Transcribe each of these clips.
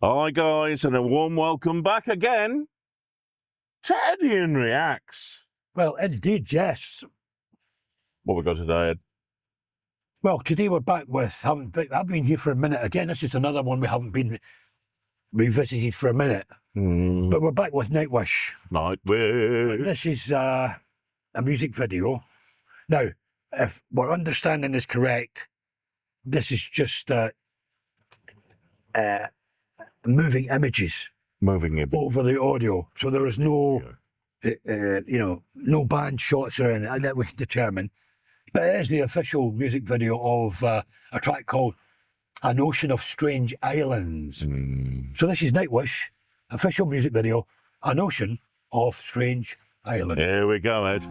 Hi guys, and a warm welcome back again to Eddian Reacts. Well, indeed, yes. What we got today, Ed? Well, today we're back with, I've been here for a minute again. This is another one we haven't been revisited for a minute. But we're back with Nightwish. Nightwish. This is a music video. Now, if our understanding is correct, this is just moving images over the audio. So there is no, no band shots or anything that we can determine. But it is the official music video of a track called An Ocean of Strange Islands. So this is Nightwish, official music video, An Ocean of Strange Islands. Here we go, Ed.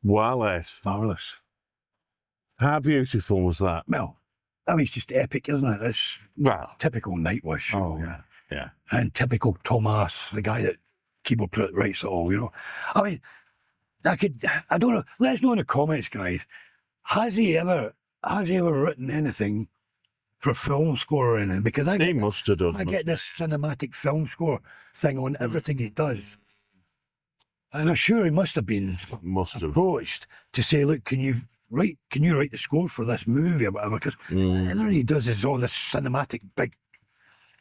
Well, Ed, Marvellous. how beautiful was that? Well, I mean, it's just epic, isn't it? It's Well, typical Nightwish. oh, yeah. And typical Thomas, the guy that keyboard player that writes it all, you know. I mean, I don't know, let us know in the comments, guys. Has he ever written anything for film score or anything? Because He must have done. I get this cinematic film score thing on everything he does. And I'm sure he must have been approached to say, look, can you write the score for this movie or whatever? Because everything he does is all this cinematic big.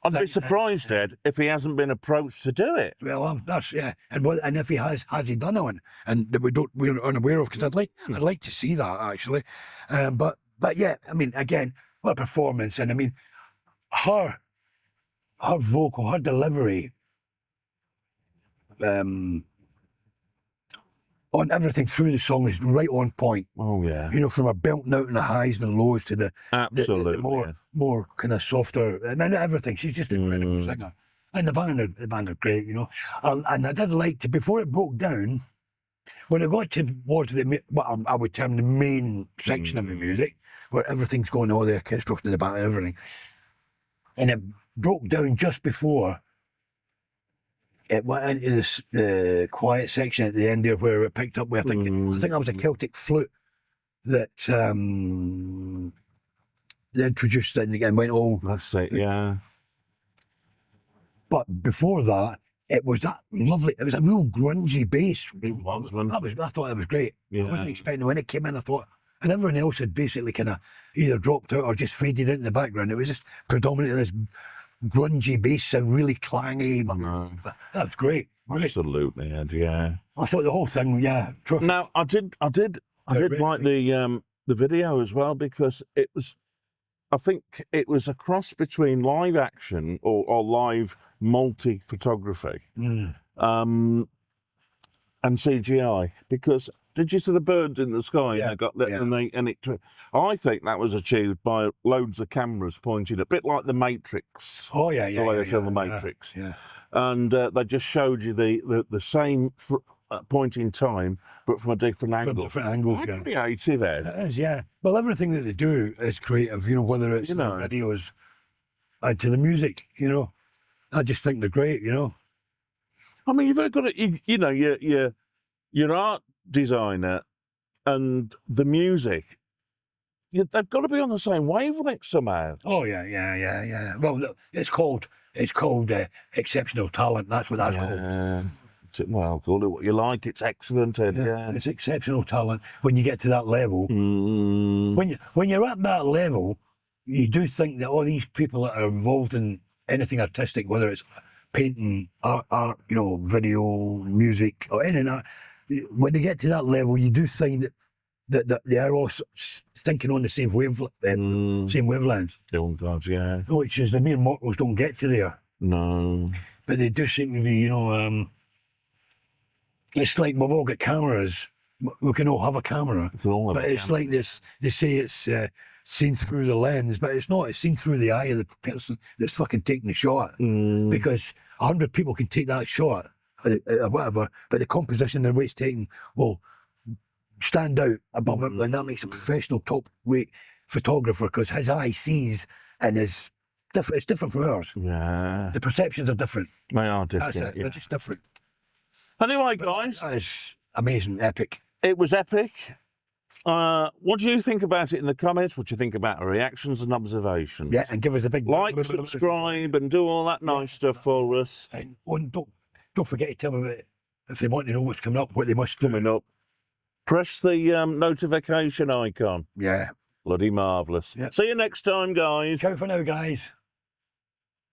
I'd be surprised, Ed, if he hasn't been approached to do it. Well, that's and if he has he done one? And that we're unaware of, because I'd like to see that actually. But yeah, I mean, again, what a performance! And I mean, her vocal, her delivery, on everything through the song is right on point. Oh yeah. You know, from a belting out in the highs and the lows to the Absolutely, more kind of softer, and everything. She's just an incredible singer. And the band are great, you know. And I did like to, before it broke down, when it got towards what I would term the main section of the music, where everything's going on, the orchestra in the back and everything, and it broke down just before it went into the quiet section at the end there, where it picked up with, I think that was a Celtic flute that they introduced it and went all. That's it, yeah. But before that, it was that lovely. It was a real grungy bass. It was, wasn't it? I thought it was great. Yeah. I wasn't expecting when it came in. I thought, and everyone else had basically kind of either dropped out or just faded into the background. It was just predominantly this grungy bass sound, really clangy. That was great. Absolutely, Ed, yeah. I thought the whole thing, yeah. Terrific. Now, I did like the video as well, because it was, I think it was a cross between live action or live multi-photography and CGI, because did you see the birds in the sky? Yeah, They got lit, I think that was achieved by loads of cameras pointed, a bit like the Matrix. Oh yeah, the way they film the Matrix. Yeah. And they just showed you the same point in time, but from a different angle. From different angles, yeah. Creative, Ed. It is, yeah. Well, everything that they do is creative, you know, whether it's the videos and to the music, you know. I just think they're great, you know. I mean, you've got to, you know, your art designer and the music, they've got to be on the same wavelength somehow. Oh yeah. Well, look, it's called exceptional talent. That's what that's called. Well, call it what you like. It's excellent, Ed. Yeah. It's exceptional talent when you get to that level. When you're at that level, you do think that all these people that are involved in anything artistic, whether it's painting, art, you know, video, music, or anything, when they get to that level, you do find that they are all thinking on the same wavelength. Oh God, yeah. Which is the mere mortals don't get to there. No. But they do seem to be, you know, it's like we've all got cameras. We can all have a camera. But it's like this, they say it's seen through the lens, but it's not. It's seen through the eye of the person that's fucking taking the shot. Because 100 people can take that shot or whatever, but the composition and the way it's taken will stand out above it, and that makes a professional top-rate photographer, because his eye sees and is different. It's different from ours. Yeah. The perceptions are different. They are different. That's it. They're just different. Anyway, guys. That is amazing, epic. It was epic. What do you think about it in the comments? What do you think about our reactions and observations? Yeah, and give us a big like, subscribe, and do all that nice stuff for us. And don't forget to tell them about it. If they want to know what's coming up, what they must do. Coming up. Press the notification icon. Yeah. Bloody marvellous. Yeah. See you next time, guys. Ciao for now, guys.